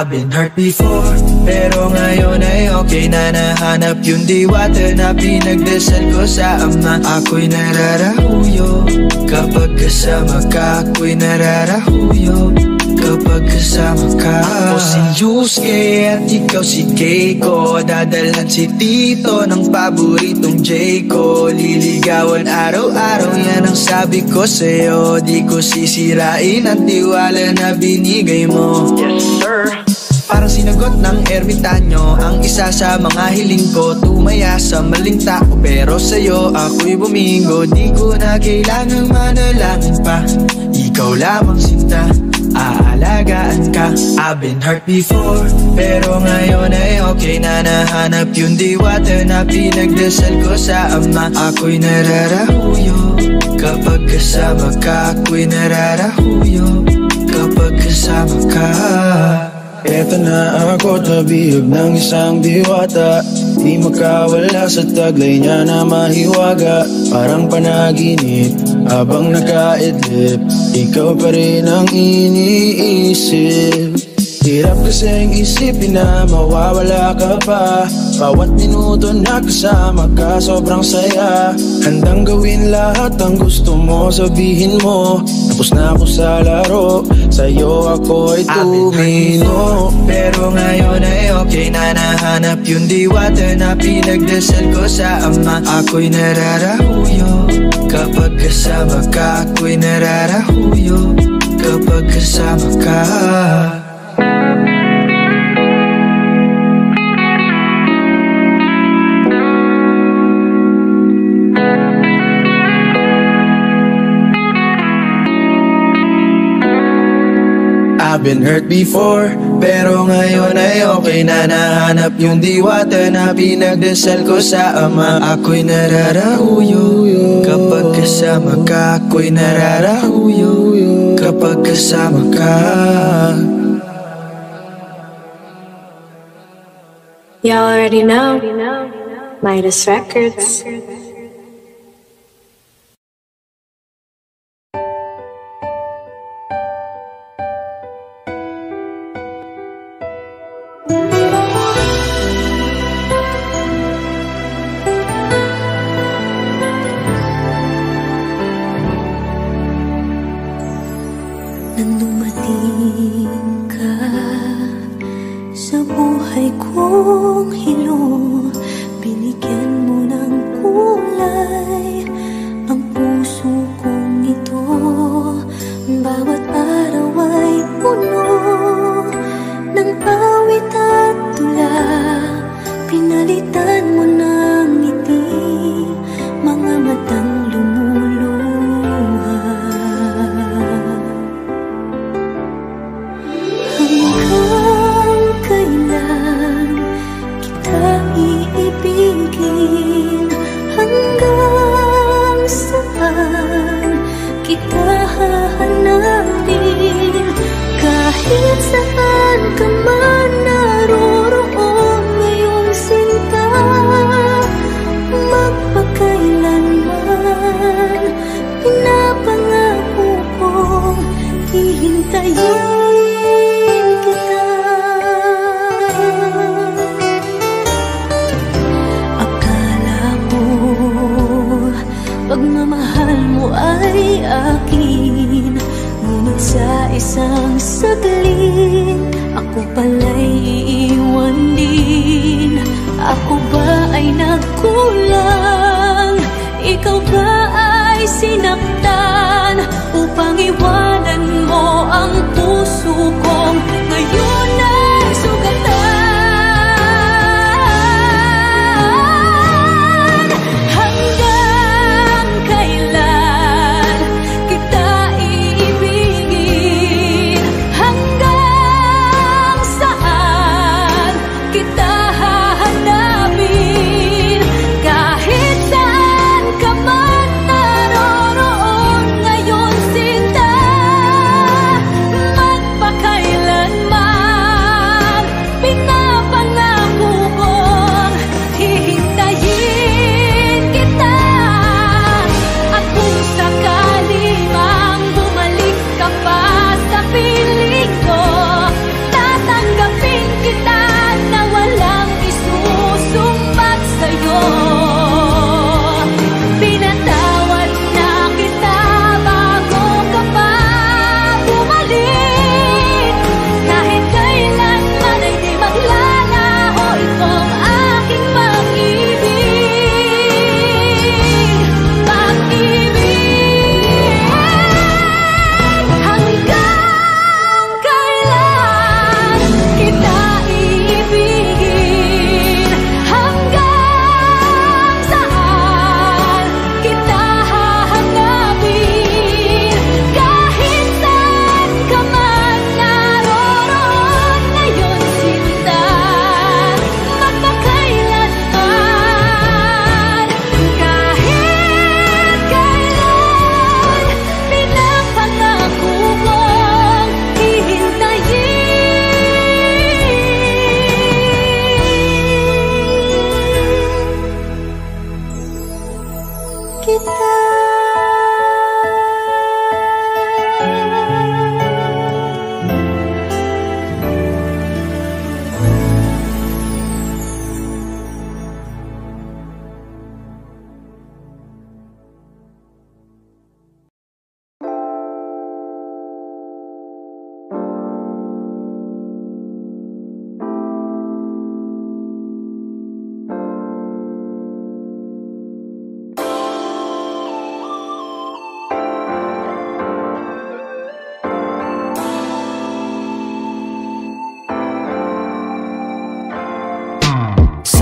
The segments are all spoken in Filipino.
I've been hurt before, pero ngayon ay okay na. Nahanap yung diwata na pinagdasal ko sa Ama. Ako'y nararahuyo kapag kasama ka. Ako'y nararahuyo kapag kasama ka. Ako si Yusuke at ikaw si Keiko. Dadalhan si Tito ng paboritong J ko. Liligawan araw-araw, yan ang sabi ko sa'yo. Di ko sisirain ang tiwala na binigay mo. Yes sir. Parang sinagot ng ermitanyo ang isa sa mga hiling ko. Tumaya sa maling tao pero sa'yo ako'y bumingo. Di ko na kailangang manalangin pa, ikaw lamang sinta, aalagaan ka. I've been hurt before, pero ngayon ay okay na. Nahanap yung diwata na pinagdasal ko sa Ama. Ako'y nararahuyo kapag kasama ka. Ako'y nararahuyo kapag kasama ka. Eto na ako, tabihag ng isang diwata. Di makawala sa taglay niya na mahiwaga. Parang panaginip habang nakaidlip, ikaw pa rin ang iniisip. Hirap kasing isipin na mawawala ka pa. Bawat minuto na kasama ka, sobrang saya. Handang gawin lahat ang gusto mo, sabihin mo. Tapos na ako sa laro, sa'yo ako'y tumino. Pero ngayon ay okay na. Nahanap yung diwata na pinagdasal ko sa Ama. Ako'y nararahuyo kapag kasama ka. Ako'y nararahuyo kapag kasama ka. I've been hurt before, pero ngayon ay okay na. Nahanap yung diwata na pinagdasal ko sa Ama. Ako'y nararahuyo kapag kasama ka. Ako'y nararahuyo kapag kasama ka. You already know, Midas Records. Nang dumating ka sa buhay kong hilo, binigyan mo ng kulay ang puso kong ito. Bawat araw ay puno ng awit at tula. Pinalitan mo ng ngiti mga matang lumuluha. Hanggang kailan kita iibigin? Hanggang saan kita hahanapin? Kahit saan ka man naroroon ngayong sinta, magpakailanman pinapangako kong hihintayin kita. Akala mo pagmamahal mo ay akin, ngunit sa isang saglit ako pala'y iiwan din. Ako ba ay nagkulang? Ikaw ba ay sinaktan upang iwanan mo ang puso kong ngayon ay sugatan? Hanggang kailan kita iibigin? Hanggang saan kita hahanapin? Kahit saan ka man naroroon ngayon sinta, magpakailanman pinapangako kong hihintayin kita. At kung sakali mang bumalik ka pa sa piling ko, tatanggap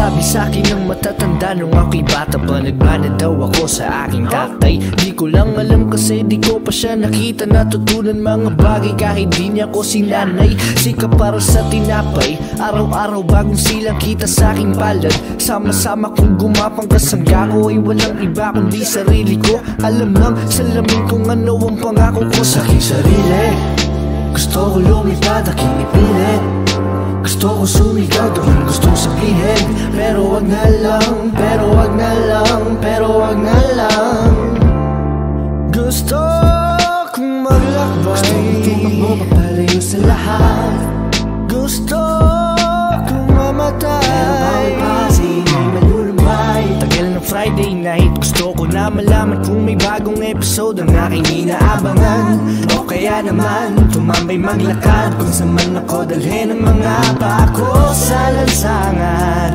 Sabi sa'kin ng matatanda nung ako'y bata pa, nagmana daw ako sa aking tatay. Di ko lang alam kasi di ko pa siya nakita, natutunan mga bagay kahit di niya ko sinanay. Sikap para sa tinapay, araw-araw bagong silang kita sa aking palad. Sama-sama kong gumapang kasangga ko ay walang iba kundi sarili ko. Alam ng salamin kung ano ang pangako ko sa aking sarili. Gusto ko lumipad, aking ipilit. Gusto ko sumigaw, doon gustong sabihin. Pero wag na lang, pero wag na lang, pero wag na lang. Gusto kong maglakbay, gusto kong tumakbo papalayo sa lahat. Gusto kong mamatay, pero bawal pasing ay malulumbay. Tagal ng Friday night, gusto ko na malaman kung may bagong episode ang aking inaabangan. O kaya naman, tumambay maglakad kung saan man ako dalhin ang mga pako sa lansangan.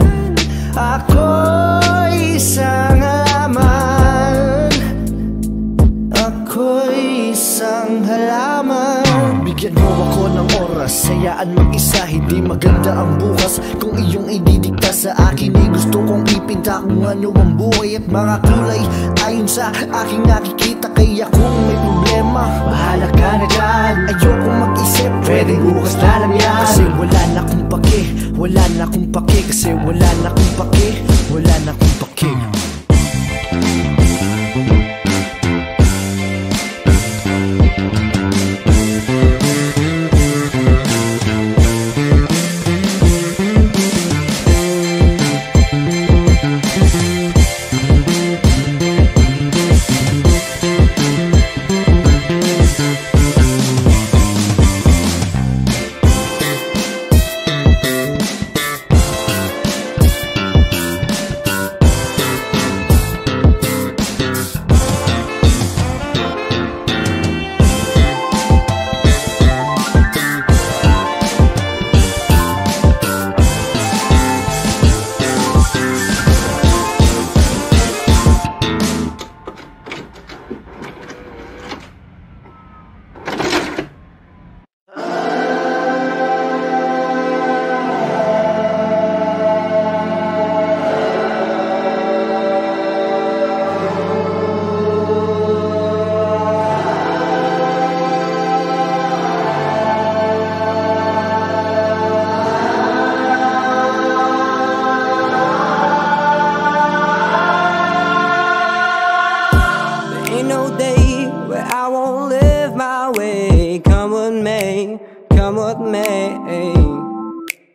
Ako'y isang halaman, ako'y isang halaman. Bigyan mo ako ng oras, sayaan mag-isa, hindi maganda ang bukas. Kung iyong ididikta sa akin, ay gusto kong ipinta kung ano ang buhay at mga kulay ayon sa aking nakikita. Kaya kung may problema, bahala ka na dyan. Ayoko mag-isip, pwedeng bukas na lang yan. Kasi wala na akong pake, wala na akong pake. Kasi wala na akong pake, wala na akong pake.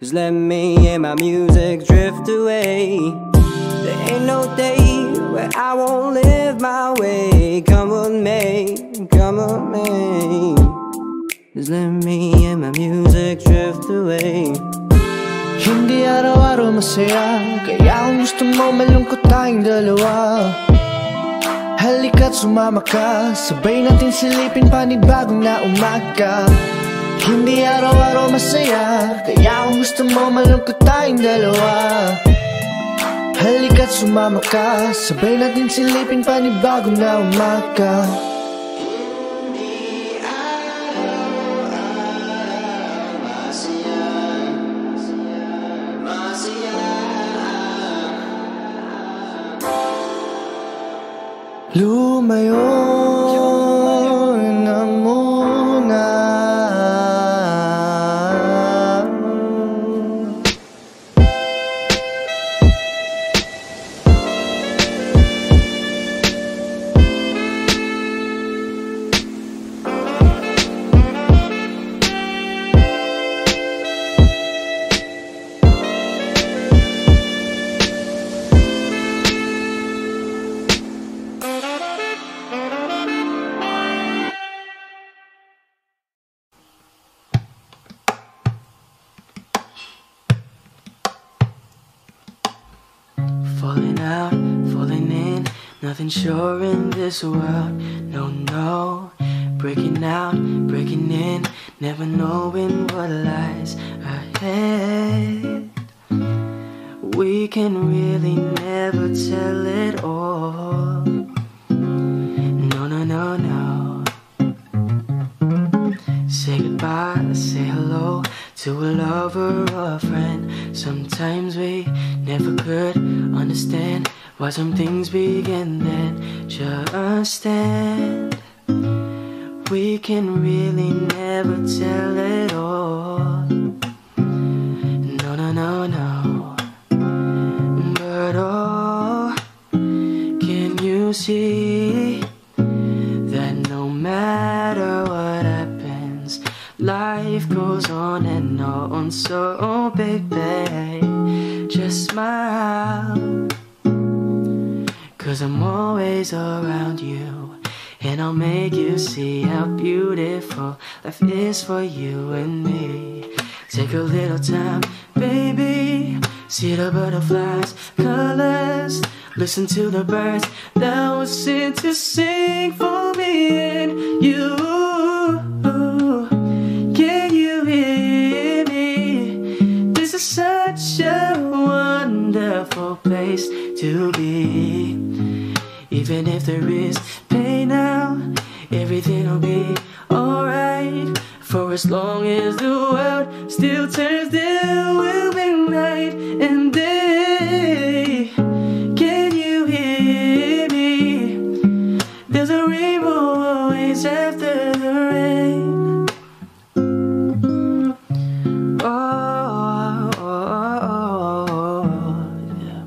Just let me and my music drift away. There ain't no day where I won't live my way. Come with me, come with me. Just let me and my music drift away. Hindi araw-araw masaya, kaya kung gusto mo malungkot tayong dalawa. Halika't sumama ka, sabay natin silipin panibagong na umaga. Hindi araw-araw masaya, kaya kung gusto mo malungkot tayong dalawa. Halika't sumama ka, sabay natin silipin panibagong na umaga. Lumayo na muna. Falling out, falling in, nothing sure in this world, no, no. Breaking out, breaking in, never knowing what lies ahead. We can really never tell it all, no, no, no, no. Say goodbye, say hello to a lover or a friend, Sometimes we never could understand why some things begin then just end. We can really never tell it all. No, no, no, no. But oh, can you see that no matter what happens, life goes on and on. So baby, just smile, 'cause I'm always around you, and I'll make you see how beautiful life is for you and me. Take a little time, baby, see the butterflies, colors, listen to the birds that were sent to sing for me and you. Can you hear me? This is such a wonderful place to be. Even if there is pain now, everything will be alright. For as long as the world still turns, there will be night and day. Can you hear me? There's a rainbow always after the rain. Oh, oh, oh, yeah.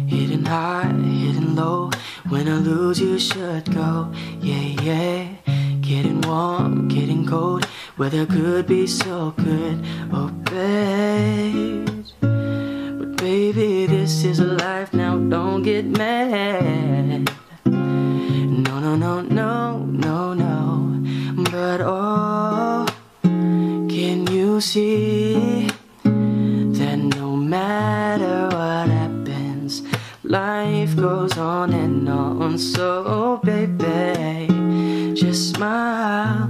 Hidden high, hidden low. When I lose, you should go. Yeah, yeah. Getting warm, getting cold. Weather could be so good. Oh, babe. But baby, this is a life now. Don't get mad. No, no, no, no, no, no. But oh, can you see that no matter what happens, life goes on and on. So baby, just smile,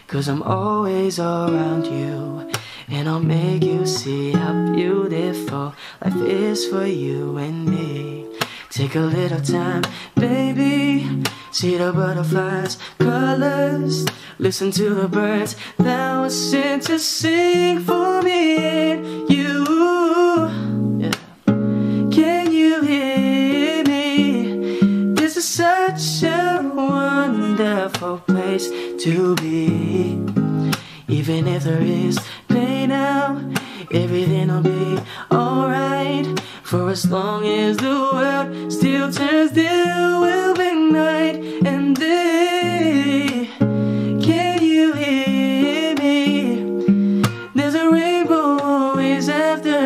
'cause I'm always around you, and I'll make you see how beautiful life is for you and me. Take a little time, baby, see the butterflies, colors, listen to the birds that were sent to sing for me and you. Yeah. Can you hear me? This is such a wonderful place to be. Even if there is pain now, everything will be alright. For as long as the world still turns, there will be night and day. Can you hear me? There's a rainbow always after